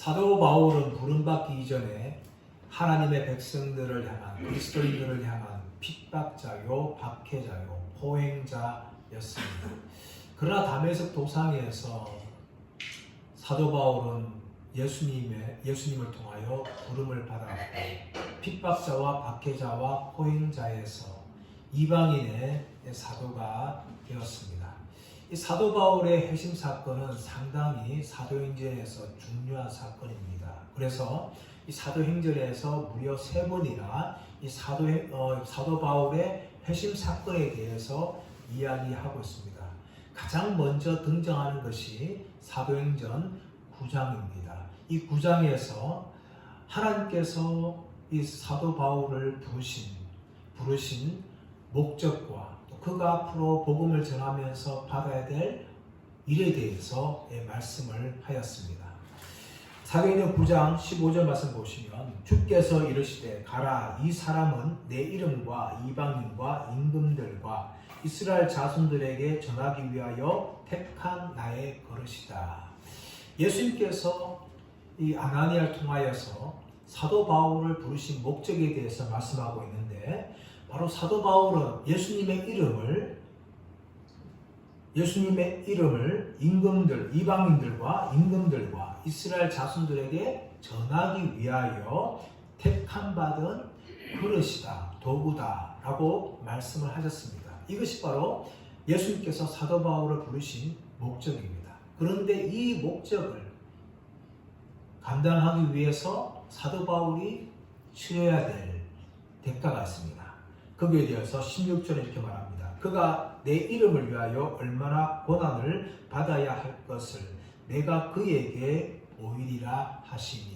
사도 바울은 부름받기 이전에 하나님의 백성들을 향한, 그리스도인들을 향한 핍박자요, 박해자요, 포행자였습니다. 그러나 다메섹 도상에서 사도 바울은 예수님을 통하여 부름을 받았고 핍박자와 박해자와 포행자에서 이방인의 사도가 되었습니다. 이 사도 바울의 회심 사건은 상당히 사도행전에서 중요한 사건입니다. 그래서 이 사도행전에서 무려 3번이나 이 사도 바울의 회심 사건에 대해서 이야기하고 있습니다. 가장 먼저 등장하는 것이 사도행전 9장입니다. 이 9장에서 하나님께서 이 사도 바울을 부르신 목적과 또 그가 앞으로 복음을 전하면서 받아야 될 일에 대해서 말씀을 하였습니다. 사도행전 9장 15절 말씀 보시면 주께서 이르시되 가라 이 사람은 내 이름과 이방인과 임금들과 이스라엘 자손들에게 전하기 위하여 택한 나의 버릇이다. 예수님께서 이 아나니아를 통하여서 사도 바울을 부르신 목적에 대해서 말씀하고 있는데 바로 사도 바울은 예수님의 이름을 이방인들과 임금들과 이스라엘 자손들에게 전하기 위하여 택함 받은 그릇이다, 도구다 라고 말씀을 하셨습니다. 이것이 바로 예수님께서 사도 바울을 부르신 목적입니다. 그런데 이 목적을 감당하기 위해서 사도 바울이 치러야 될 대가가 있습니다. 거기에 대해서 16절에 이렇게 말합니다. 그가 내 이름을 위하여 얼마나 고난을 받아야 할 것을 내가 그에게 보이리라 하시니,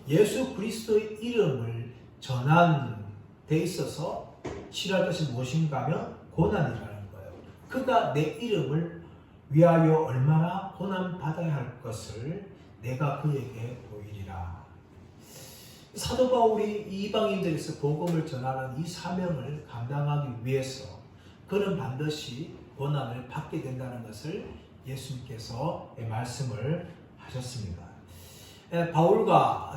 예수 그리스도의 이름을 전하는 데 있어서 치러할 것이 무엇인가 하면 고난이라는 거예요. 그가 내 이름을 위하여 얼마나 고난 받아야 할 것을 내가 그에게 보이리라. 사도 바울이 이방인들에서 복음을 전하는 이 사명을 감당하기 위해서 그는 반드시 고난을 받게 된다는 것을 예수님께서 말씀을 하셨습니다. 바울과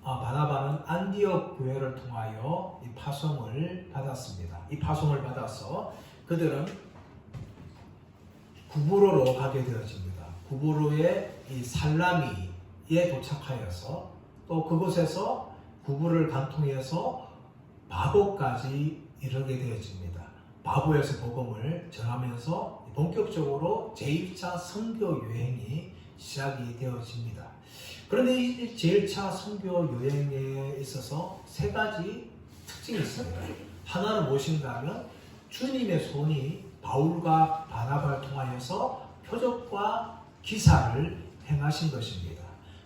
바나바는 안디옥 교회를 통하여 이 파송을 받았습니다. 이 파송을 받아서 그들은 구브로로 가게 되어집니다. 구브로의 이 살라미에 도착하여서 또 그곳에서 구브를 관통해서 바보까지 이르게 되어집니다. 바보에서 복음을 전하면서 본격적으로 제1차 선교 여행이 시작이 되어집니다. 그런데 이 제1차 선교 여행에 있어서 3가지 특징이 있습니다. 하나는 무엇인가 하면 주님의 손이 바울과 바나바를 통하여서 표적과 기사를 행하신 것입니다.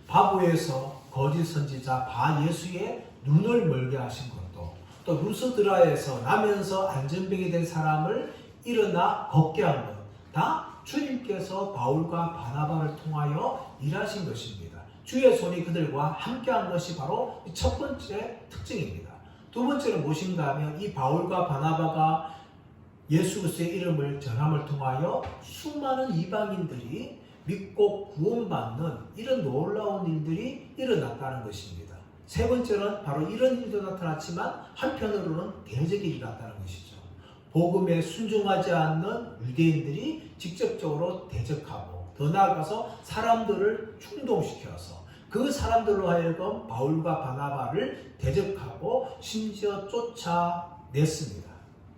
바보에서 거짓 선지자 바 예수의 눈을 멀게 하신 것도, 또 루스드라에서 나면서 안전병이 된 사람을 일어나 걷게 한 것, 다 주님께서 바울과 바나바를 통하여 일하신 것입니다. 주의 손이 그들과 함께한 것이 바로 첫 번째 특징입니다. 두 번째는 무엇인가 하면 이 바울과 바나바가 예수 그리스도의 이름을 전함을 통하여 수많은 이방인들이 믿고 구원받는 이런 놀라운 일들이 일어났다는 것입니다. 세 번째는 바로 이런 일도 나타났지만 한편으로는 대적의 일이 났다는 것이죠. 복음에 순종하지 않는 유대인들이 직접적으로 대적하고 더 나아가서 사람들을 충동시켜서 그 사람들로 하여금 바울과 바나바를 대적하고 심지어 쫓아냈습니다.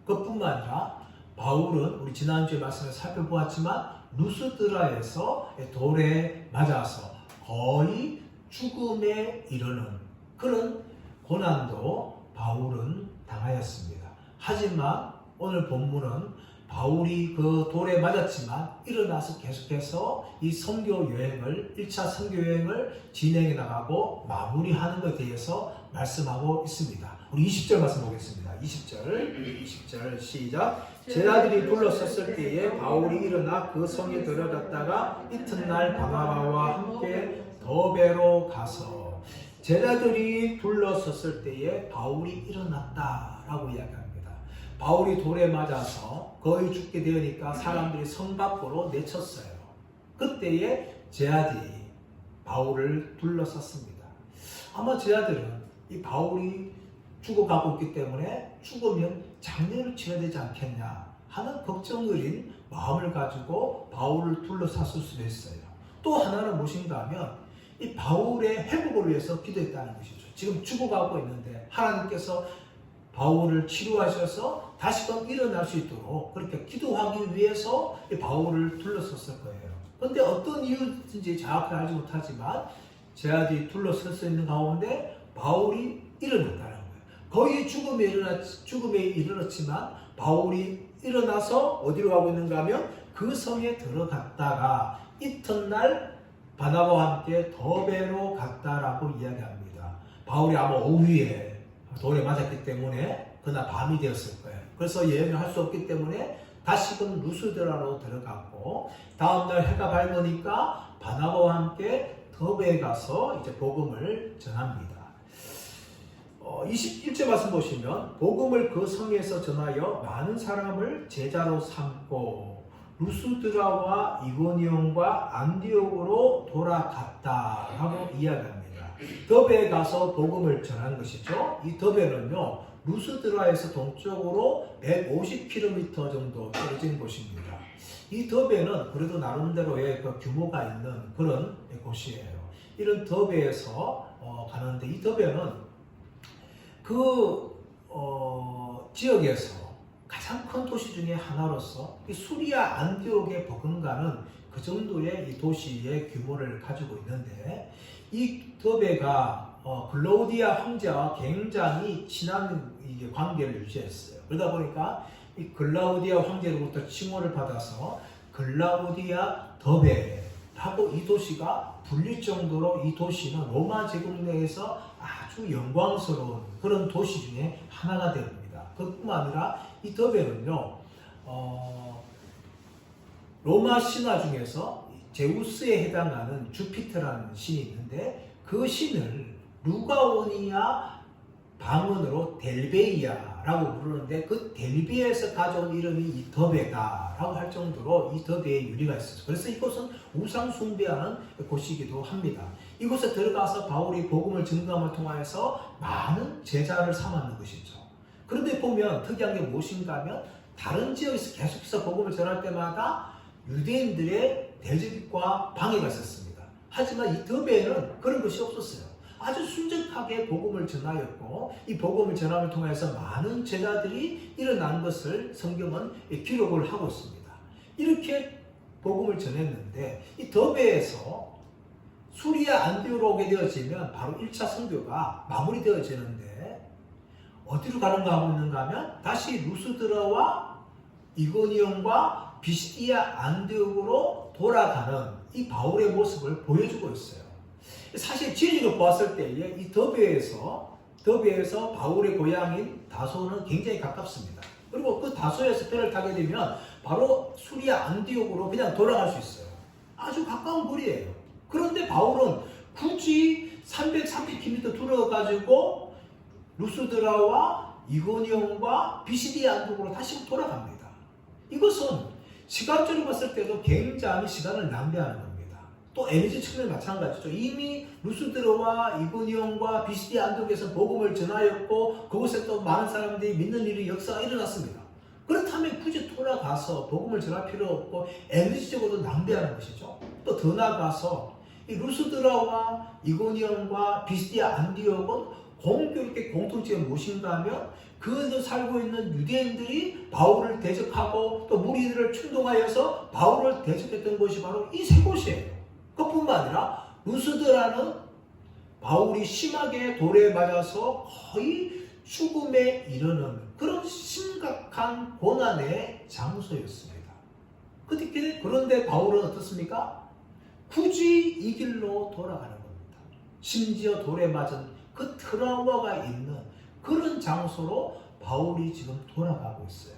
그뿐만 아니라 바울은 우리 지난주에 말씀을 살펴보았지만 루스드라에서 돌에 맞아서 거의 죽음에 이르는 그런 고난도 바울은 당하였습니다. 하지만 오늘 본문은 바울이 그 돌에 맞았지만 일어나서 계속해서 이 선교 여행을 1차 선교 여행을 진행해 나가고 마무리하는 것에 대해서 말씀하고 있습니다. 우리 20절 말씀 보겠습니다. 20절 시작. 제자들이 둘러섰을 때에 바울이 일어나 그 성에 들어갔다가 이튿날 바나바와 함께 더베로 가서, 제자들이 둘러섰을 때에 바울이 일어났다라고 이야기합니다. 바울이 돌에 맞아서 거의 죽게 되니까 사람들이 성 밖으로 내쳤어요. 그때에 제자들이 바울을 둘러쌌습니다. 아마 제자들은 이 바울이 죽어가고 있기 때문에 죽으면 장례를 치러야 되지 않겠냐 하는 걱정을인 마음을 가지고 바울을 둘러쌌을 수도 있어요. 또 하나는 무엇인가 하면 이 바울의 회복을 위해서 기도했다는 것이죠. 지금 죽어가고 있는데 하나님께서 바울을 치료하셔서 다시금 일어날 수 있도록 그렇게 기도하기 위해서 이 바울을 둘러섰을 거예요. 그런데 어떤 이유인지 정확히 알지 못하지만 제자들이 둘러설 수 있는 가운데 바울이 일어났다는 거예요. 거의 죽음에 이르렀지만 바울이 일어나서 어디로 가고 있는가 하면 그 성에 들어갔다가 이튿날 바나바와 함께 더베로 갔다라고 이야기합니다. 바울이 아마 오후에 돌에 맞았기 때문에 그날 밤이 되었을 거예요. 그래서 여행을 할 수 없기 때문에 다시금 루스드라로 들어갔고 다음날 해가 밝으니까 바나바와 함께 더베에 가서 이제 복음을 전합니다. 21절 말씀 보시면 복음을 그 성에서 전하여 많은 사람을 제자로 삼고 루스드라와 이고니온과 안디옥으로 돌아갔다라고 이야기합니다. 더베에 가서 복음을 전한 것이죠. 이 더베는요 루스드라에서 동쪽으로 150km 정도 떨어진 곳입니다. 이 더베는 그래도 나름대로의 그 규모가 있는 그런 곳이에요. 이런 더베에서 가는데 이 더베는 지역에서 가장 큰 도시 중에 하나로서 이 수리아 안디옥에 버금가는 그 정도의 이 도시의 규모를 가지고 있는데 이 더베가 글라우디아 황제와 굉장히 친한 관계를 유지했어요. 그러다 보니까 이 글라우디아 황제로부터 칭호를 받아서 글라우디아 더베라고 이 도시가 불릴 정도로 이 도시는 로마 제국 내에서 아주 영광스러운 그런 도시 중에 하나가 됩니다. 그뿐만 아니라 이 더베는요 로마 신화 중에서 제우스에 해당하는 주피터라는 신이 있는데 그 신을 루가오니아 방언으로 델베이아라고 부르는데 그 델베에서 가져온 이름이 이 더베다라고 할 정도로 이 더베의 유래가 있었어요. 그래서 이곳은 우상 숭배하는 곳이기도 합니다. 이곳에 들어가서 바울이 복음을 증거함을 통하여서 많은 제자를 삼았는 것이죠. 그런데 보면 특이한 게 무엇인가 하면 다른 지역에서 계속해서 복음을 전할 때마다 유대인들의 대적과 방해가 있었습니다. 하지만 이 더베에는 그런 것이 없었어요. 아주 순적하게 복음을 전하였고 이 복음을 전함을 통해서 많은 제자들이 일어난 것을 성경은 기록을 하고 있습니다. 이렇게 복음을 전했는데 이 더베에서 수리아 안디옥으로 오게 되어지면 바로 1차 선교가 마무리되어지는데 어디로 가는가 하고 있는가 하면 다시 루스드라와 이고니온과 비시디아 안디옥으로 돌아가는 이 바울의 모습을 보여주고 있어요. 사실 지리로 보았을 때에 이 더베에서 바울의 고향인 다소는 굉장히 가깝습니다. 그리고 그 다소에서 배를 타게 되면 바로 수리아 안디옥으로 그냥 돌아갈 수 있어요. 아주 가까운 거리예요. 그런데 바울은 굳이 330km 들어가지고 루스드라와 이고니온과 비시디아 안디옥으로 다시 돌아갑니다. 이것은 시간적으로 봤을 때도 굉장히 시간을 낭비하는 겁니다. 또 에너지 측면은 마찬가지죠. 이미 루스드라와 이고니온과 비시디아 안디옥에서 복음을 전하였고 그곳에 또 많은 사람들이 믿는 일이 역사가 일어났습니다. 그렇다면 굳이 돌아가서 복음을 전할 필요 없고 에너지적으로도 낭비하는 것이죠. 또 더 나아가서 이 루스드라와 이고니온과 비시디아 안디옥은 공교롭게 공통점이 무엇인가 하면 그곳에 살고 있는 유대인들이 바울을 대적하고 또 무리들을 충동하여서 바울을 대적했던 곳이 바로 이 세 곳이에요. 그뿐만 아니라 루스드라는 바울이 심하게 돌에 맞아서 거의 죽음에 이르는 그런 심각한 고난의 장소였습니다. 그런데 바울은 어떻습니까? 굳이 이 길로 돌아가는 겁니다. 심지어 돌에 맞은 그 트라우마가 있는 그런 장소로 바울이 지금 돌아가고 있어요.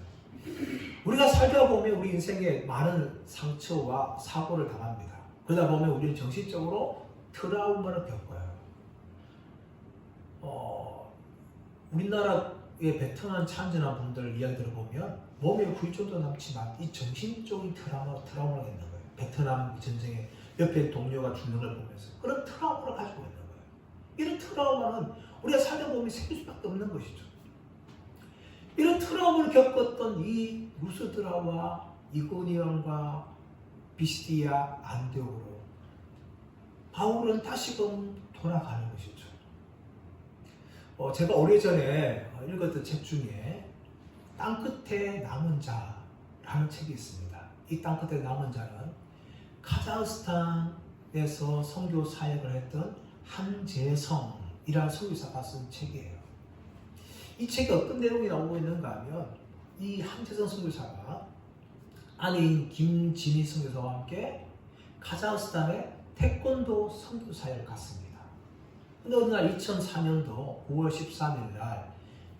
우리가 살다 보면 우리 인생에 많은 상처와 사고를 당합니다. 그러다 보면 우리는 정신적으로 트라우마를 겪어요. 우리나라의 베트남 참전한 분들 이야기 들어보면 몸에 후유증도 남지만 이 정신적인 트라우마가 있는 거예요. 베트남 전쟁에 옆에 동료가 죽는 걸 보면서 그런 트라우마를 가지고 있는 거예요. 이런 트라우마는 우리가 살다 보면 생길 수밖에 없는 것이죠. 이런 트라우마를 겪었던 이 루스드라와 이고니온과 비시디아 안디옥으로 바울은 다시금 돌아가는 것이죠. 제가 오래전에 읽었던 책 중에 땅끝에 남은 자라는 책이 있습니다. 이 땅끝에 남은 자는 카자흐스탄에서 선교 사역을 했던 한재성이라는 선교사가 쓴 책이에요. 이 책에 어떤 내용이 나오고 있는가 하면 이 한재성 선교사가 아내인 김진희 선교사와 함께 카자흐스탄에 태권도 선교 사역을 갔습니다. 근데 어느 날 2004년도 9월 13일 날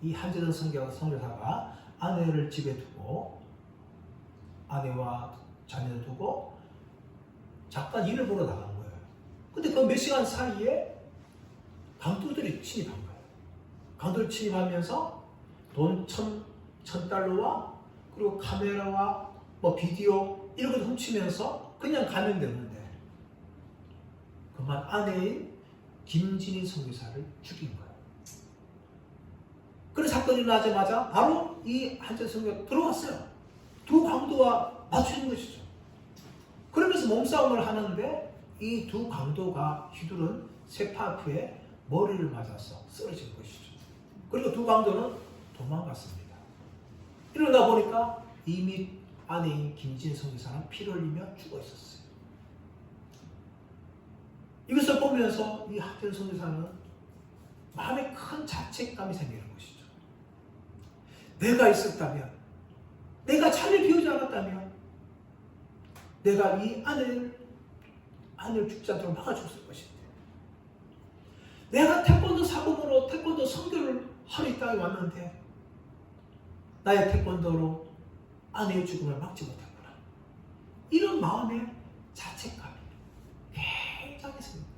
이 한재성 선교사가 아내를 집에 두고 아내와 자녀를 두고 잠깐 일을 보러 나간 거예요. 근데 그 몇 시간 사이에 강도들이 침입한 거예요. 강도를 침입하면서 돈 1,000달러와 그리고 카메라와 비디오 이런 걸 훔치면서 그냥 가면 되는데 그만 아내인 김진희 선교사를 죽인 거예요. 그런 사건이 일어나자마자 바로 이 한재성 선교사가 들어갔어요. 두 강도와 맞추는 것이죠. 그러면서 몸싸움을 하는데 이 두 강도가 휘두른 쇠파이프에 머리를 맞아서 쓰러진 것이죠. 그리고 두 강도는 도망갔습니다. 이러다 보니까 이미 아내인 김진 선교사는 피를 흘리며 죽어 있었어요. 이것을 보면서 이 한재성 선교사는 마음에 큰 자책감이 생기는 것이죠. 내가 있었다면, 내가 자리를 비우지 않았다면 내가 이 아내를 죽지 않도록 막아줬을 것인데 내가 태권도 사범으로 태권도 선교를 하러 이 땅에 왔는데 나의 태권도로 아내의 죽음을 막지 못했구나. 이런 마음의 자책감이 굉장히 셉니다.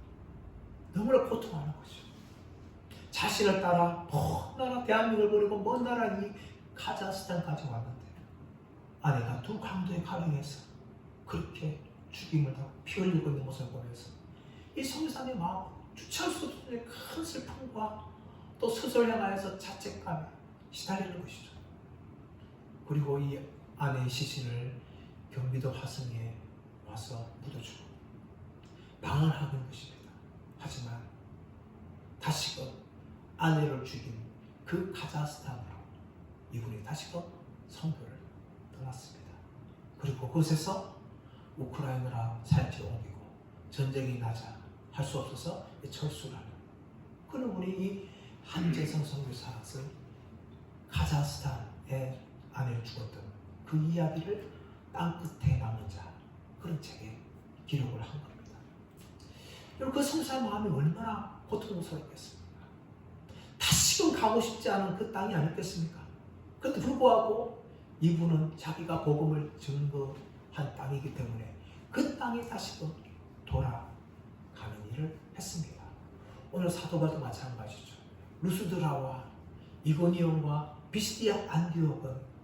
너무나 고통하는 것이죠. 자신을 따라 먼 나라 대한민국을 버리고 먼 나라 이 카자흐스탄까지 왔는데 아내가 두 강도에 가령해서 그렇게 죽임을 당하고 피 흘리고 있는 모습을 보면서 이 선교사님의 마음은 주체할 수 없는 큰 슬픔과 또 스스로 향하여서 자책감에 시달리는 것이죠. 그리고 이 아내의 시신을 경기도 화성에 와서 묻어주고 방언하는 것입니다. 하지만 다시금 아내를 죽인 그 카자흐스탄으로 이분이 다시금 선교를 떠났습니다. 그리고 그곳에서 우크라이나라 사역지로 옮기고 전쟁이 나자 할 수 없어서 철수를 하는 그런 우리 이 한재성 선교사는 카자흐스탄에 아내를 죽었던 그 이야기를 땅끝에 남은 자 그런 책에 기록을 한 겁니다. 여러분 그 선교사의 마음이 얼마나 고통스럽겠습니까? 다시금 가고 싶지 않은 그 땅이 아니겠습니까? 그런데 불구하고 이분은 자기가 복음을 증거한 땅이기 때문에 그 땅에 다시금 돌아가는 일을 했습니다. 오늘 사도바도 마찬가지죠. 루스드라와 이고니온과 비시디아 안디옥은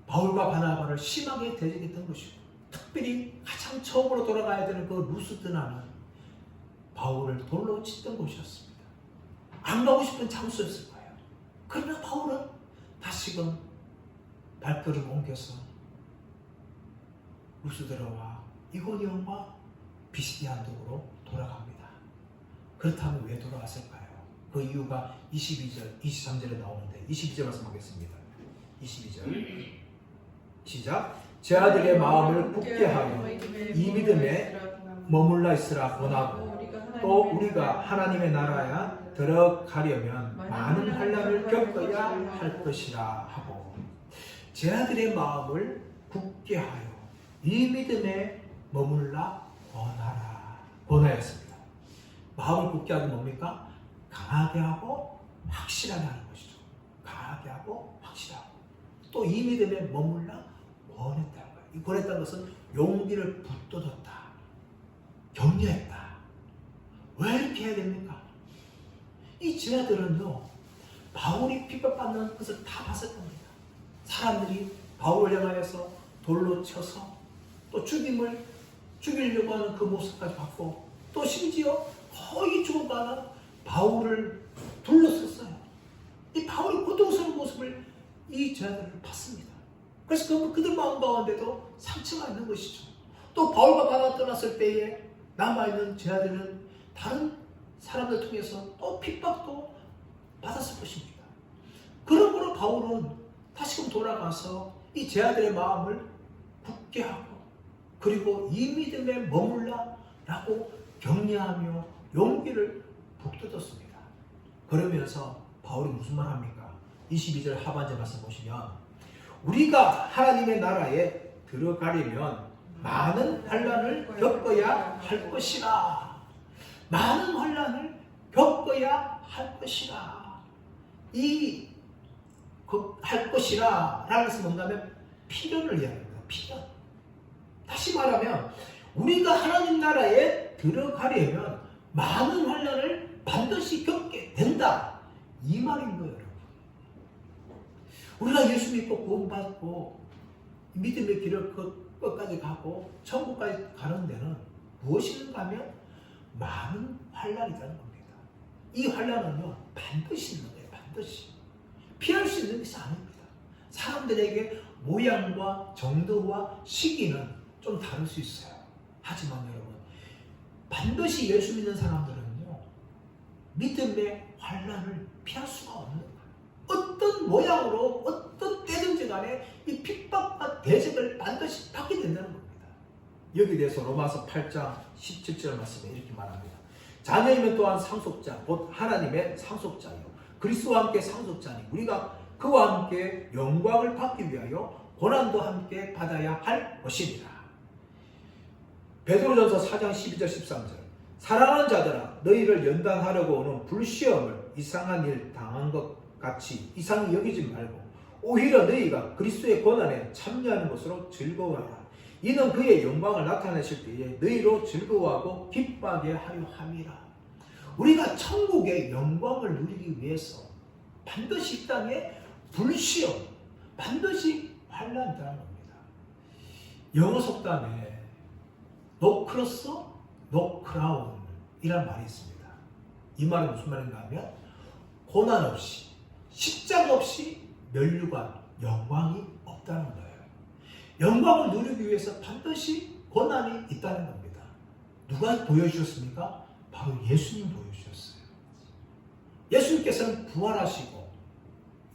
바울과 바나바를 심하게 대적했던 것이고 특별히 가장 처음으로 돌아가야 되는 그 루스드라는 바울을 돌로 쳤던 곳이었습니다. 안 가고 싶은 장소였을 거예요. 그러나 바울은 다시금 발걸음을 옮겨서 루스드라와 이고니온과 비시디아 안디옥으로 돌아갑니다. 그렇다면 왜 돌아갔을까요? 그 이유가 22절, 23절에 나오는데 22절 말씀하겠습니다. 22절 시작. 제 아들의 마음을 굳게 하여 이 믿음에 머물러 있으라 권하고 또 우리가 하나님의 나라에 들어가려면 많은 환난을 겪어야 할 것이라 하고 제 아들의 마음을 굳게 하여 이 믿음에 머물러 권하였습니다. 마음을 굳게 하기 뭡니까? 강하게 하고 확실하게 하는 것이죠. 강하게 하고 확실하고 또 이 믿음에 머물러 권했다는 거예요. 이 권했다는 것은 용기를 붙들었다. 격려했다. 왜 이렇게 해야 됩니까? 이 제자들은요 바울이 핍박받는 것을 다 봤을 겁니다. 사람들이 바울을 향하여서 돌로 쳐서 또 죽임을 죽이려고 하는 그 모습까지 봤고, 또 심지어 거의 죽어가는 바울을 둘러섰어요. 이 바울의 고통스러운 모습을 이 제자들은 봤습니다. 그래서 그들 마음 가운데도 상처가 있는 것이죠. 또 바울과 바나가 떠났을 때에 남아있는 제자들은 다른 사람들 통해서 또 핍박도 받았을 것입니다. 그러므로 바울은 다시금 돌아가서 이 제자들의 마음을 굳게 하고, 그리고 이 믿음에 머물라 라고 격려하며 용기를 북돋았습니다. 그러면서 바울이 무슨 말 합니까? 22절 하반절 말씀 보시면, 우리가 하나님의 나라에 들어가려면 많은 환난을 겪어야 할 것이라. 많은 환난을 겪어야 할 것이라. 할 것이라 라는 것은 뭔가면 필연을 이야기합니다. 필연. 다시 말하면 우리가 하나님 나라에 들어가려면 많은 환난을 반드시 겪게 된다, 이 말인 거예요. 여러분, 우리가 예수 믿고 구원받고 믿음의 길을 끝까지 가고 천국까지 가는 데는 무엇인가 하면 많은 환난이라는 겁니다. 이 환난은요 반드시 있는 거예요. 반드시 피할 수 있는 것이 아닙니다. 사람들에게 모양과 정도와 시기는 좀 다를 수 있어요. 하지만 여러분, 반드시 예수 믿는 사람들은요 믿음의 환난을 피할 수가 없는 거예요. 어떤 모양으로 어떤 때든지 간에 이 핍박과 대적을 반드시 받게 된다는 겁니다. 여기에 대해서 로마서 8장 17절 말씀에 이렇게 말합니다. 자녀이면 또한 상속자 곧 하나님의 상속자요 그리스도와 함께 상속자니 우리가 그와 함께 영광을 받기 위하여 고난도 함께 받아야 할 것이니라. 베드로전서 4장 12절 13절 사랑하는 자들아 너희를 연단하려고 오는 불시험을 이상한 일 당한 것 같이 이상히 여기지 말고 오히려 너희가 그리스도의 고난에 참여하는 것으로 즐거워하라. 이는 그의 영광을 나타내실 때에 너희로 즐거워하고 기뻐하게 하려 함이라. 우리가 천국의 영광을 누리기 위해서 반드시 이 땅에 불시험, 반드시 환난이 있다는 겁니다. 영어 속담에 No cross, no crown 이란 말이 있습니다. 이 말은 무슨 말인가 하면 고난 없이, 십자가 없이 면류관, 영광이 없다는 거예요. 영광을 누리기 위해서 반드시 고난이 있다는 겁니다. 누가 보여주셨습니까? 바로 예수님 보여주셨어요. 예수님께서는 부활하시고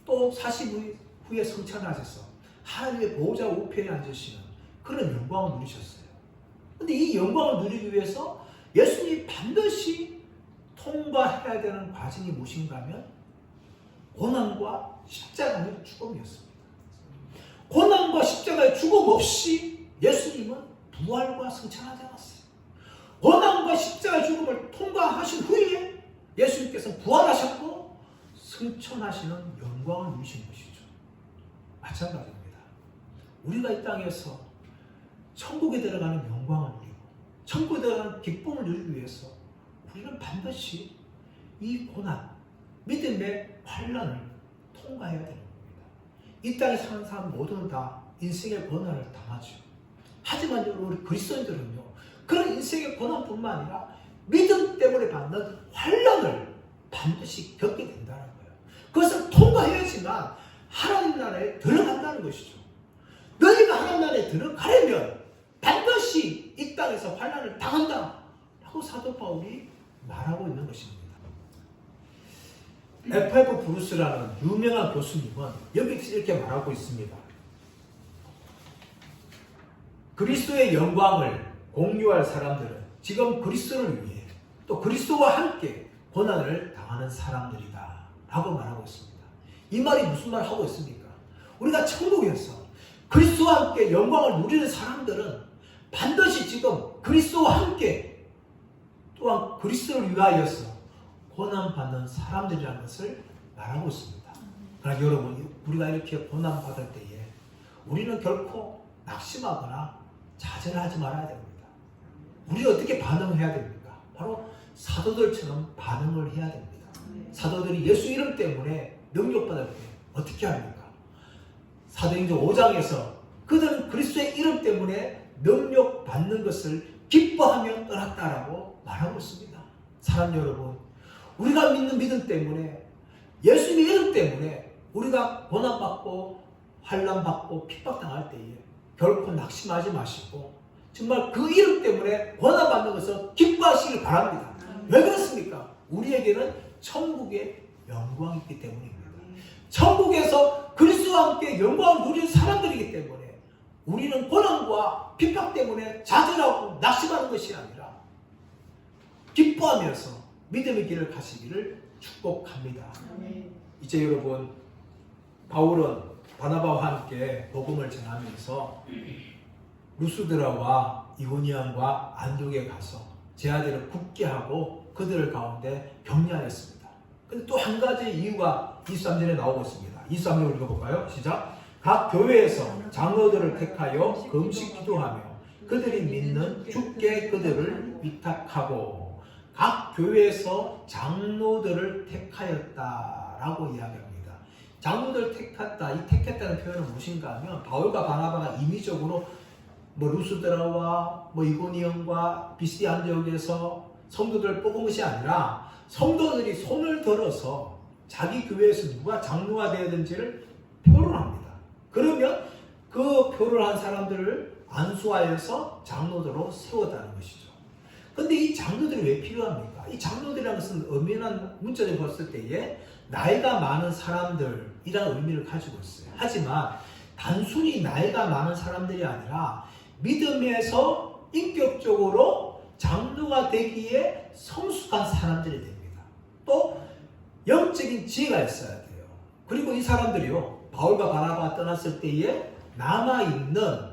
또 40일 후에 성찬하셔서 하나님의 보호자 우편에 앉으시는 그런 영광을 누리셨어요. 그런데 이 영광을 누리기 위해서 예수님이 반드시 통과해야 되는 과정이 무엇인가 하면 고난과 십자가의 죽음이었습니다. 고난과 십자가의 죽음 없이 예수님은 부활과 성찬하지 않았어요. 고난과 십자가의 죽음을 통과하신 후에 예수님께서 부활하셨고 승천하시는 영광을 누리신 것이죠. 마찬가지입니다. 우리가 이 땅에서 천국에 들어가는 영광을 누리고 천국에 들어가는 기쁨을 누리기 위해서 우리는 반드시 이 고난, 믿음의 환난을 통과해야 되는 겁니다. 이 땅에 사는 사람 모두는 다 인생의 고난을 당하죠. 하지만 우리 그리스도인들은요 그런 인생의 고난뿐만 아니라 믿음 때문에 받는 환난을 반드시 겪게 된다는 거예요. 그것을 통과해야지만 하나님 나라에 들어간다는 것이죠. 너희가 하나님 나라에 들어가려면 반드시 이 땅에서 환난을 당한다 라고 사도 바울이 말하고 있는 것입니다. F.F. 브루스라는 유명한 교수님은 여기서 이렇게 말하고 있습니다. 그리스도의 영광을 공유할 사람들은 지금 그리스도를 위해 또 그리스도와 함께 고난을 당하는 사람들이다 라고 말하고 있습니다. 이 말이 무슨 말을 하고 있습니까? 우리가 천국에서 그리스도와 함께 영광을 누리는 사람들은 반드시 지금 그리스도와 함께 또한 그리스도를 위하여서 고난받는 사람들이라는 것을 말하고 있습니다. 그러나 여러분, 우리가 이렇게 고난받을 때에 우리는 결코 낙심하거나 좌절하지 말아야 됩니다. 우리가 어떻게 반응해야 됩니까? 바로 사도들처럼 반응을 해야 됩니다. 사도들이 예수 이름 때문에 능력받을 때 어떻게 합니까? 사도행전 5장에서 그들은 그리스도의 이름 때문에 능력받는 것을 기뻐하며 떠났다라고 말하고 있습니다. 사랑 여러분, 우리가 믿는 믿음 때문에, 예수님의 이름 때문에 우리가 고난받고 환난받고 핍박당할 때에 결코 낙심하지 마시고 정말 그 이름 때문에 고난받는 것을 기뻐하시길 바랍니다. 왜 그렇습니까? 우리에게는 천국의 영광이 있기 때문입니다. 천국에서 그리스도와 함께 영광을 누리는 사람들이기 때문에 우리는 고난과 핍박 때문에 좌절하고 낙심하는 것이 아니라 기뻐하면서 믿음의 길을 가시기를 축복합니다. 이제 여러분, 바울은 바나바와 함께 복음을 전하면서 루스드라와 이고니온과 안디옥에 가서 제 아들을 굳게 하고 그들을 가운데 격려하였습니다. 근데 또 한 가지 이유가 23절에 나오고 있습니다. 23절 읽어볼까요? 시작. 각 교회에서 장로들을 택하여 금식 기도하며 그들이 믿는 주께 그들을 위탁하고, 각 교회에서 장로들을 택하였다라고 이야기합니다. 장로들을 택했다, 이 택했다는 표현은 무엇인가 하면 바울과 바나바가 임의적으로 루스드라와 이고니온과 비시디아 안디옥에서 성도들을 뽑은 것이 아니라 성도들이 손을 들어서 자기 교회에서 누가 장로가 되어야 되는지를 표를 합니다. 그러면 그 표를 한 사람들을 안수하여서 장로들로 세웠다는 것이죠. 근데 이 장로들이 왜 필요합니까? 이 장로들이라는 것은 엄연한 문자적으로 봤을 때에 나이가 많은 사람들이라는 의미를 가지고 있어요. 하지만 단순히 나이가 많은 사람들이 아니라 믿음에서 인격적으로 장로가 되기에 성숙한 사람들이 됩니다. 또 영적인 지혜가 있어야 돼요. 그리고 이 사람들이요, 바울과 바나바가 떠났을 때에 남아있는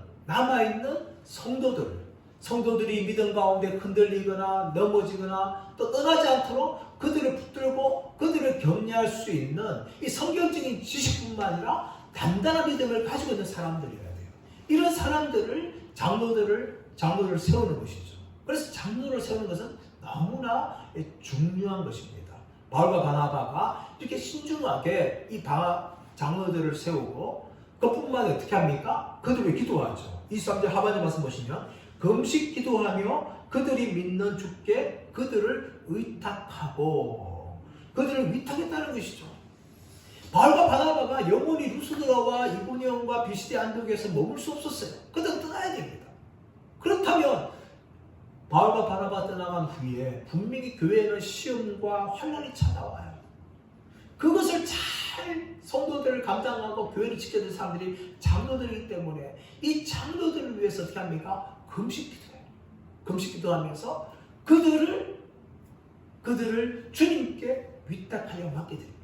성도들이 믿음 가운데 흔들리거나 넘어지거나 또 떠나지 않도록 그들을 붙들고 그들을 격려할 수 있는 이 성경적인 지식뿐만 아니라 단단한 믿음을 가지고 있는 사람들이어야 돼요. 이런 사람들을 장로들을 세우는 것이죠. 그래서 장로를 세우는 것은 너무나 중요한 것입니다. 바울과 바나바가 이렇게 신중하게 이 장로들을 세우고 그뿐만 아니라 어떻게 합니까? 그들을 기도하죠. 23절 하반절 말씀 보시면 금식 기도하며 그들이 믿는 주께 그들을 의탁하고, 그들을 위탁했다는 것이죠. 바울과 바나바가 영원히 루스드라와 이고니온과 비시디아 안디옥에서 머물 수 없었어요. 그들은 떠나야 됩니다. 그렇다면 바울과 바나바가 떠나간 후에 분명히 교회에는 시험과 환난이 찾아와요. 그것을 잘 성도들을 감당하고 교회를 지켜줄 사람들이 장로들이기 때문에 이 장로들을 위해서 어떻게 합니까? 금식 기도해요. 금식 기도하면서 그들을 주님께 위탁하여 맡게 됩니다.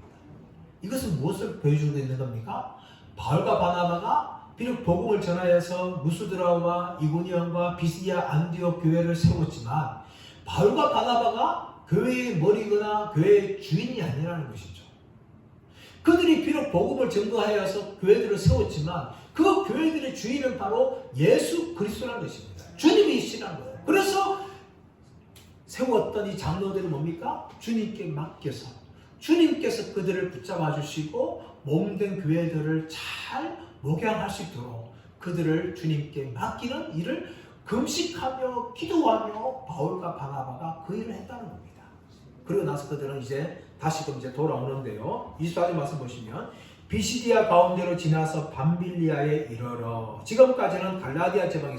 이것은 무엇을 보여주고 있는 겁니까? 바울과 바나바가 비록 복음을 전하여서 루스드라와 이고니온과 비시디아 안디옥 교회를 세웠지만 바울과 바나바가 교회의 머리거나 교회의 주인이 아니라는 것이죠. 그들이 비록 복음을 전거하여서 교회들을 세웠지만 그 교회들의 주인은 바로 예수 그리스도라는 것입니다. 주님이시라는 거예요. 그래서 세웠던 이 장로들은 뭡니까? 주님께 맡겨서 주님께서 그들을 붙잡아 주시고 몸된 교회들을 잘 목양할 수 있도록 그들을 주님께 맡기는 일을 금식하며 기도하며 바울과 바나바가 그 일을 했다는 겁니다. 그리고 나서 그들은 이제 다시금 돌아오는데요. 24절 말씀 보시면 비시디아 가운데로 지나서 밤빌리아에 이르러, 지금까지는 갈라디아 지방이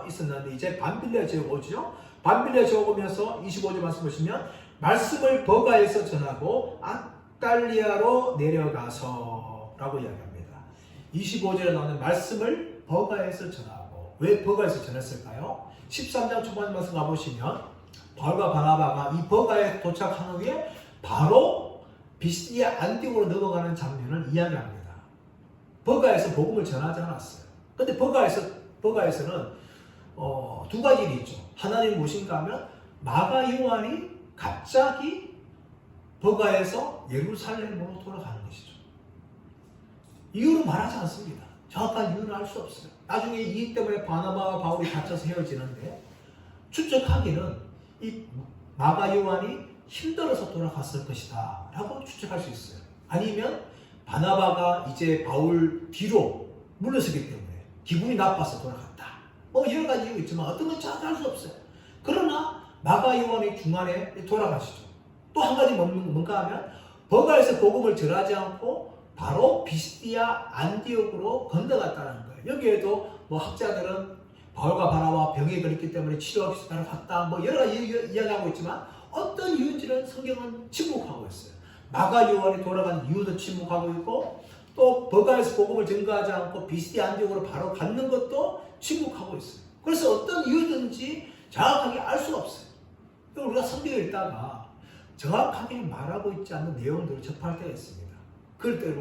있었는데 이제 밤빌리아 지역 오죠. 밤빌리아 지역 오면서 25절 말씀 보시면 말씀을 버가에서 전하고 아탈리아로 내려가서 라고 이야기합니다. 25절에 나오는 말씀을 버가에서 전하고, 왜 버가에서 전했을까요? 13장 초반 말씀 가보시면 바울과 바나바가 이 버가에 도착한 후에 바로 비시디아 안디옥으로 넘어가는 장면을 이야기합니다. 버가에서 복음을 전하지 않았어요. 근데 버가에서는 두 가지 일이 있죠. 하나는 무엇인가 하면 마가 요한이 갑자기 버가에서 예루살렘으로 돌아가는 것이죠. 이유는 말하지 않습니다. 정확한 이유는 알 수 없어요. 나중에 이 때문에 바나바와 바울이 다쳐서 헤어지는데 추측하기는 이 마가 요한이 힘들어서 돌아갔을 것이다 라고 추측할 수 있어요. 아니면 바나바가 이제 바울 뒤로 물러서기 때문에 기분이 나빠서 돌아갔다. 여러 가지 이유가 있지만 어떤 건 정확히 알 수 없어요. 그러나 마가 요한이 중간에 돌아가시죠. 또 한 가지 뭔가 하면 버가에서 복음을 전하지 않고 바로 비시디아 안디옥으로 건너갔다는 거예요. 여기에도 뭐 학자들은 바울과 바나바가 병에 걸렸기 때문에 치료하기 위해서 갔다 뭐 여러 가지 이야기하고 있지만 어떤 이유인지는 성경은 침묵하고 있어요. 마가 요한이 돌아간 이유도 침묵하고 있고 또 버가에서 복음을 전가하지 않고 비시디아 안디옥으로 바로 갔는 것도 침묵하고 있어요. 그래서 어떤 이유든지 정확하게 알 수가 없어요. 우리가 성경을 읽다가 정확하게 말하고 있지 않는 내용들을 접할 때가 있습니다. 그럴 때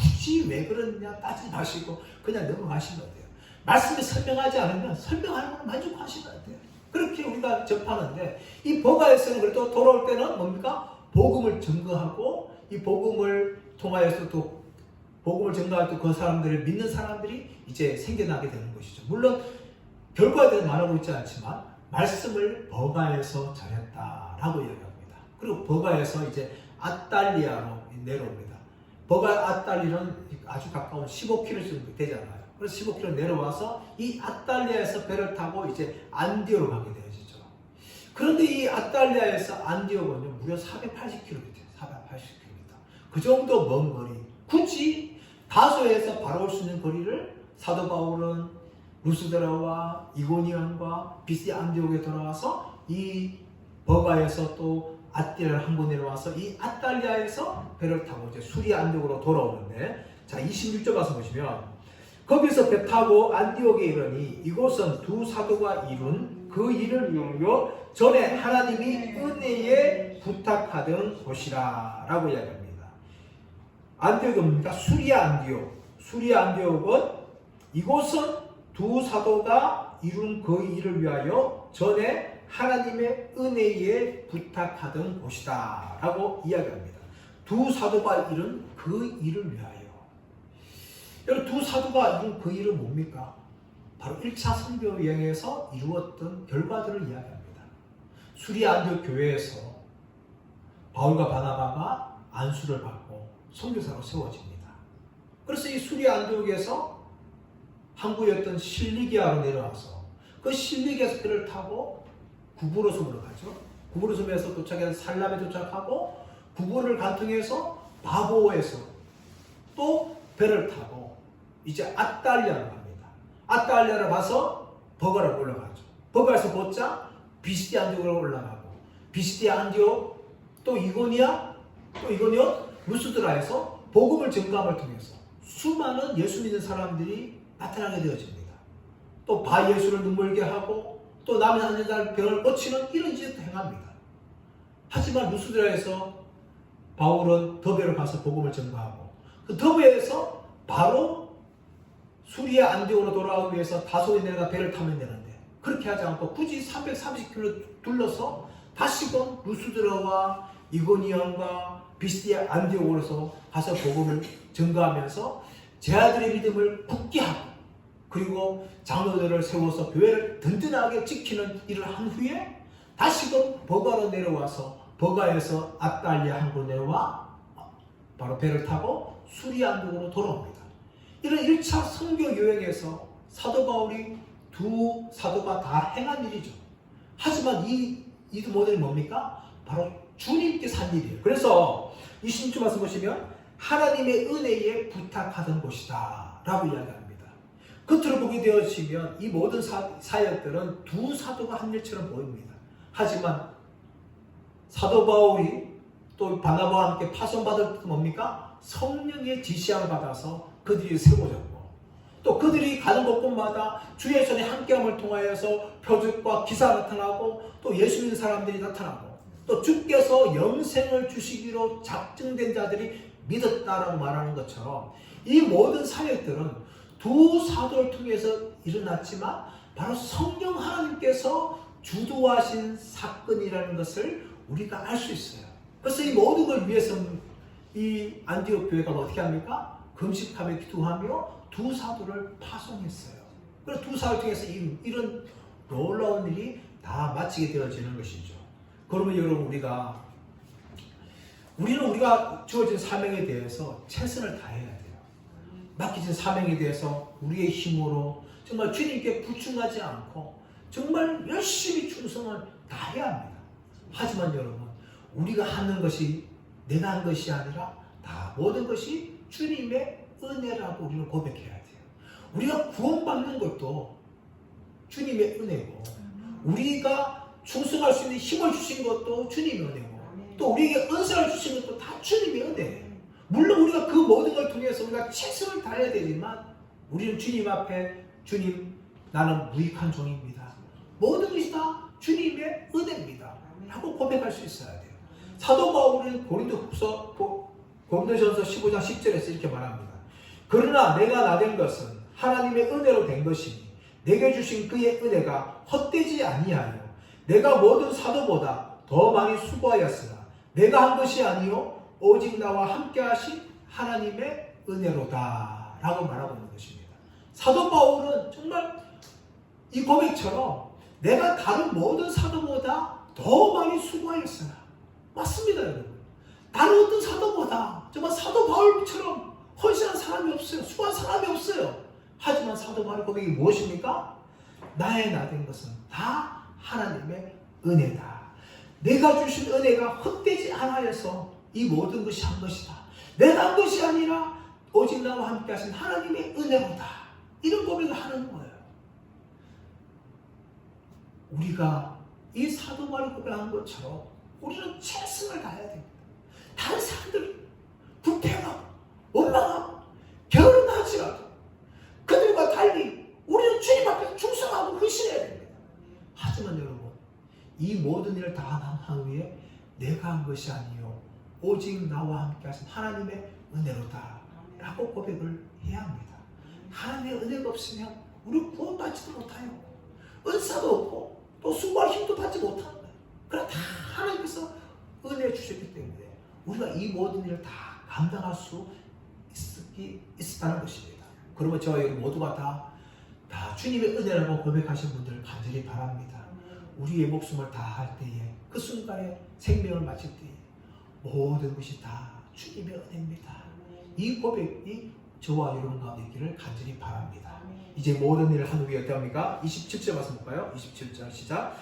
굳이 왜 그러느냐 따지지 마시고 그냥 넘어가시면 돼요. 말씀이 설명하지 않으면 설명하는 걸 만족하시면 돼요. 그렇게 우리가 접하는데 이 버가에서는 그래도 돌아올 때는 뭡니까? 복음을 증거하고 이 복음을 통하여서 또 복음을 증거할 때 그 사람들을 믿는 사람들이 이제 생겨나게 되는 것이죠. 물론 결과에 대해서 말하고 있지 않지만 말씀을 버가에서 전했다라고 이야기합니다. 그리고 버가에서 이제 아달리아로 내려옵니다. 버가 아달리는 아주 가까운 15km 정도 되잖아요. 그래서 15km 내려와서 이 아달리아에서 배를 타고 이제 안디오로 가게 되어지죠. 그런데 이 아달리아에서 안디오는요 무려 480km예요. 480km. 그 정도 먼 거리. 굳이 다소에서 바로 올 수 있는 거리를 사도 바울은 루스드라와 이고니온과 비시디아 안디옥에 돌아와서 이 버가에서 또 아띠를 한 번 내려와서 이 아달리아에서 배를 타고 이제 수리아 안디옥으로 돌아오는데 자 26절 가서 보시면 거기서 배 타고 안디옥에 이르니 이곳은 두 사도가 이룬 그 일을 이루려 전에 하나님이 은혜에 부탁하던 곳이라 라고 이야기합니다. 안디옥은 뭡니까? 수리아 안디옥. 수리아 안디옥은 이곳은 두 사도가 이룬 그 일을 위하여 전에 하나님의 은혜에 부탁하던 곳이다 라고 이야기합니다. 두 사도가 이룬 그 일을 위하여. 여러분 두 사도가 이룬 그 일은 뭡니까? 바로 1차 선교 여행에서 이루었던 결과들을 이야기합니다. 수리아 안디옥 교회에서 바울과 바나바가 안수를 받고 선교사로 세워집니다. 그래서 이 수리아 안디옥에서 항구였던 실리기아로 내려와서 그 실리기아에서 배를 타고 구브로섬으로 가죠. 구브로섬에서 도착해서 살람에 도착하고 구브를 간통해서 바보에서 또 배를 타고 이제 아달리아로 갑니다. 아달리아로 가서 버가로 올라가죠. 버가에서 곧장 비시디아 안디옥으로 올라가고 비시디아 안디옥 또 이고니온 루스드라에서 복음을 전가함을 통해서 수많은 예수 믿는 사람들이 나타나게 되어집니다. 또 바 예수를 눈물게 하고 또 남의 한 여자를 병을 고치는 이런 짓도 행합니다. 하지만 루스드라에서 바울은 더베로 가서 복음을 전가하고 그 더베에서 바로 수리아 안디옥으로 돌아오기 위해서 다소에 내려가 배를 타면 되는데 그렇게 하지 않고 굳이 330km 둘러서 다시금 루스드라와 이고니온과 비시디아 안디옥으로서 가서 복음을 전가하면서 제 아들의 믿음을 굳게 하고 그리고 장로들을 세워서 교회를 든든하게 지키는 일을 한 후에 다시금 버가로 내려와서 버가에서 아달리아 항구로 내려와 바로 배를 타고 수리아 안디옥으로 돌아옵니다. 이런 1차 선교 여행에서 사도 바울이 두 사도가 다 행한 일이죠. 하지만 이 모델이 뭡니까? 바로 주님께서 한 일이에요. 그래서 26절 말씀 보시면 하나님의 은혜에 부탁하던 곳이다 라고 이야기합니다. 겉으로 보게 되어지면 이 모든 사역들은 두 사도가 한 일처럼 보입니다. 하지만 사도 바울이 또 바나바와 함께 파송받을 때 뭡니까? 성령의 지시함을 받아서 그들이 세워졌고 또 그들이 가는 곳곳마다 주의 손에 함께함을 통하여서 표적과 기사가 나타나고 또 예수 믿는 사람들이 나타나고 또 주께서 영생을 주시기로 작정된 자들이 믿었다라고 말하는 것처럼 이 모든 사역들은 두 사도를 통해서 일어났지만 바로 성령 하나님께서 주도하신 사건이라는 것을 우리가 알 수 있어요. 그래서 이 모든 걸 위해서 이 안디옥 교회가 어떻게 합니까? 금식하며 기도하며 두 사도를 파송했어요. 그래서 두 사도를 통해서 이런 놀라운 일이 다 마치게 되어지는 것이죠. 그러면 여러분 우리가 주어진 사명에 대해서 최선을 다해야 돼요. 맡기진 사명에 대해서 우리의 힘으로 정말 주님께 부충하지 않고 정말 열심히 충성을 다해야 합니다. 하지만 여러분, 우리가 하는 것이 내가 한 것이 아니라 다 모든 것이 주님의 은혜라고 우리는 고백해야 돼요. 우리가 구원받는 것도 주님의 은혜고, 우리가 충성할 수 있는 힘을 주신 것도 주님의 은혜고, 또 우리에게 은사를 주신 것도 다 주님의 은혜예요. 물론 우리가 그 모든 걸 통해서 우리가 최선을 다해야 되지만, 우리는 주님 앞에, 주님, 나는 무익한 종입니다. 모든 것이 다 주님의 은혜입니다. 라고 고백할 수 있어야 돼요. 사도 바울은 고린도전서 15장 10절에서 이렇게 말합니다. 그러나 내가 나된 것은 하나님의 은혜로 된 것이니 내게 주신 그의 은혜가 헛되지 아니하여 내가 모든 사도보다 더 많이 수고하였으나 내가 한 것이 아니요 오직 나와 함께 하신 하나님의 은혜로다 라고 말하고 있는 것입니다. 사도 바울은 정말 이 고백처럼 내가 다른 모든 사도보다 더 많이 수고하였으나, 맞습니다 여러분. 다른 어떤 사도보다 정말 사도 바울처럼 헌신한 사람이 없어요. 수고한 사람이 없어요. 하지만 사도 바울의 고백이 무엇입니까? 나의 나된 것은 다 하나님의 은혜다. 내가 주신 은혜가 헛되지 않아서 이 모든 것이 한 것이다. 내가 한 것이 아니라 오직 나와 함께 하신 하나님의 은혜로다. 이런 고백을 하는 거예요. 우리가 이 사도 바울이 고백한 것처럼 우리는 최선을 다해야 됩니다. 다른 사람들은 불평하고 원망하고 게으름하지라도 그들과 달리 우리는 주님 앞에 충성하고 헌신해야 됩니다. 하지만 여러분, 이 모든 일을 다 한 후에 내가 한 것이 아니요 오직 나와 함께 하신 하나님의 은혜로다 라고 고백을 해야 합니다. 하나님의 은혜가 없으면 우리 구원받지도 못하요. 은사도 없고 또 수고할 힘도 받지 못하는 거예요. 그러나 다 하나님께서 은혜 주셨기 때문에 우리가 이 모든 일을 다 감당할 수 있었다는 것입니다. 그러면 저와 여러분 모두가 다 주님의 은혜라고 고백하신 분들 간절히 바랍니다. 우리의 목숨을 다할 때에, 그 순간에 생명을 마칠 때에 모든 것이 다 주님의 은혜입니다. 이 고백이 저와 여러분 가운데 있기를 간절히 바랍니다. 이제 모든 일을 한 후에 어떻게 합니까? 27절 말씀 볼까요? 27절 시작.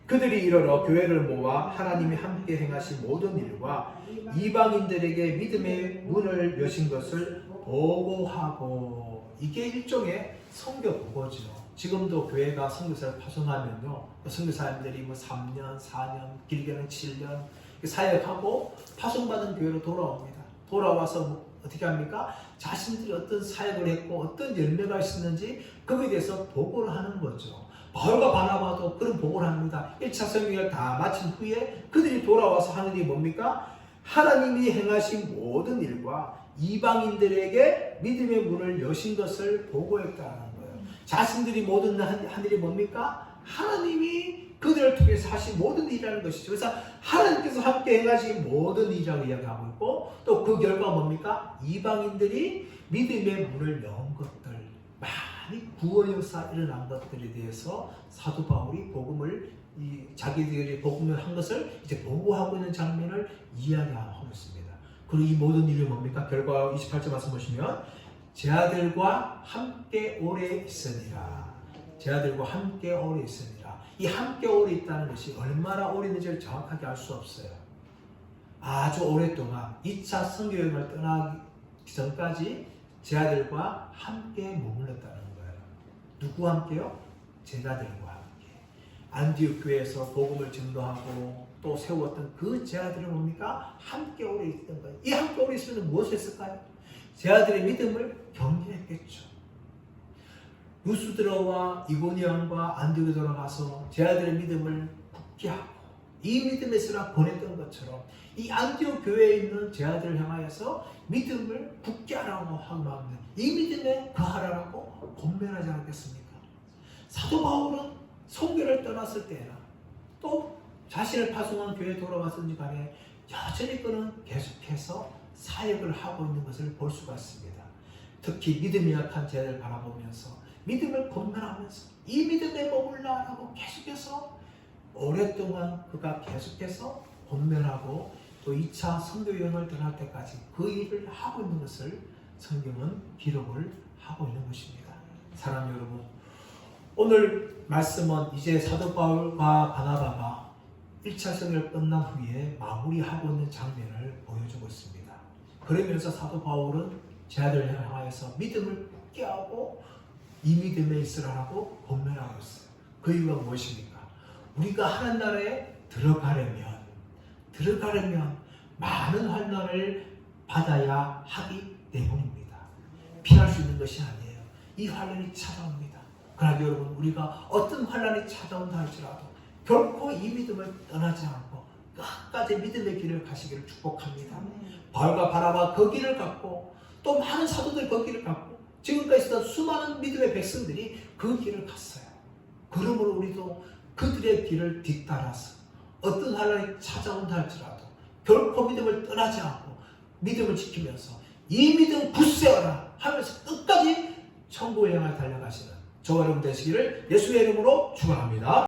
그들이 이르러 교회를 모아 하나님이 함께 행하신 모든 일과 이방인들에게 믿음의 문을 여신 것을 보고하고, 이게 일종의 선교 보고죠. 지금도 교회가 선교사를 파송하면요, 선교사님들이 3년, 4년, 길게는 7년 사역하고 파송받은 교회로 돌아옵니다. 돌아와서 어떻게 합니까? 자신들이 어떤 사역을 했고 어떤 열매가 있었는지 거기에 대해서 보고를 하는 거죠. 바울과 바나바도 그런 보고를 합니다. 1차 성경을 다 마친 후에 그들이 돌아와서 하는 일이 뭡니까? 하나님이 행하신 모든 일과 이방인들에게 믿음의 문을 여신 것을 보고했다는 거예요. 자신들이 모든 한 일이 뭡니까? 하나님이 그들을 통해서 하신 모든 일이라는 것이죠. 그래서 하나님께서 함께 행하신 모든 일이라고 이야기하고 있고, 또 그 결과가 뭡니까? 이방인들이 믿음의 문을 연 것들, 많이 구원 역사 일어난 것들에 대해서 사도 바울이 복음을, 자기들이 복음을 한 것을 이제 보고하고 있는 장면을 이야기하고 있습니다. 그리고 이 모든 일이 뭡니까? 결과 28절 말씀 보시면 제 아들과 함께 오래 있으니라. 제 아들과 함께 오래 있으니라. 이 함께 오래 있다는 것이 얼마나 오래 있는지를 정확하게 알 수 없어요. 아주 오랫동안 2차 선교여행을 떠나기 전까지 제 아들과 함께 머물렀다는 거예요. 누구와 함께요? 제 아들과 함께. 안디옥 교회에서 복음을 전도하고 또 세웠던 그 제 아들은 뭡니까? 함께 오래 있던 거예요. 이 함께 오래 있으면 무엇을 했을까요? 제 아들의 믿음을 경계했겠죠. 루스드라와 이고니온과 안디옥에 돌아가서 제 아들의 믿음을 굳게 하고 이 믿음에서나 보냈던 것처럼 이 안디옥 교회에 있는 제 아들을 향하여서 믿음을 굳게 하라고 하면 이 믿음에 거하라고 권면하지 않겠습니까? 사도 바울은 선교를 떠났을 때나 또 자신을 파송한 교회에 돌아왔든지 간에 여전히 그는 계속해서 사역을 하고 있는 것을 볼 수가 있습니다. 특히 믿음이 약한 제 아들을 바라보면서 믿음을 권면하면서 이 믿음에 머물라라고 계속해서 오랫동안 그가 계속해서 권면하고 또 2차 선교여행을 떠날 때까지 그 일을 하고 있는 것을 성경은 기록을 하고 있는 것입니다. 사랑 여러분, 오늘 말씀은 이제 사도 바울과 바나바가 1차 생을 끝난 후에 마무리하고 있는 장면을 보여주고 있습니다. 그러면서 사도 바울은 제자들을 향하여서 믿음을 굳게 하고 이 믿음에 있으라고 권면하고 있어요. 그 이유가 무엇입니까? 우리가 하나님 나라에 들어가려면 많은 환난을 받아야 하기 때문입니다. 피할 수 있는 것이 아니에요. 이 환난이 찾아옵니다. 그러나 여러분, 우리가 어떤 환난이 찾아온다 할지라도 결코 이 믿음을 떠나지 않고 끝까지 믿음의 길을 가시기를 축복합니다. 바울과 바나바가 그 길을 갔고 또 많은 사도들 그 길을 갔고 지금까지 있었던 수많은 믿음의 백성들이 그 길을 갔어요. 그러므로 우리도 그들의 길을 뒤따라서 어떤 환난이 찾아온다 할지라도 결코 믿음을 떠나지 않고 믿음을 지키면서 이 믿음 굳세어라 하면서 끝까지 천국을 향해 달려가시는 저와 여러분 되시기를 예수의 이름으로 축원합니다.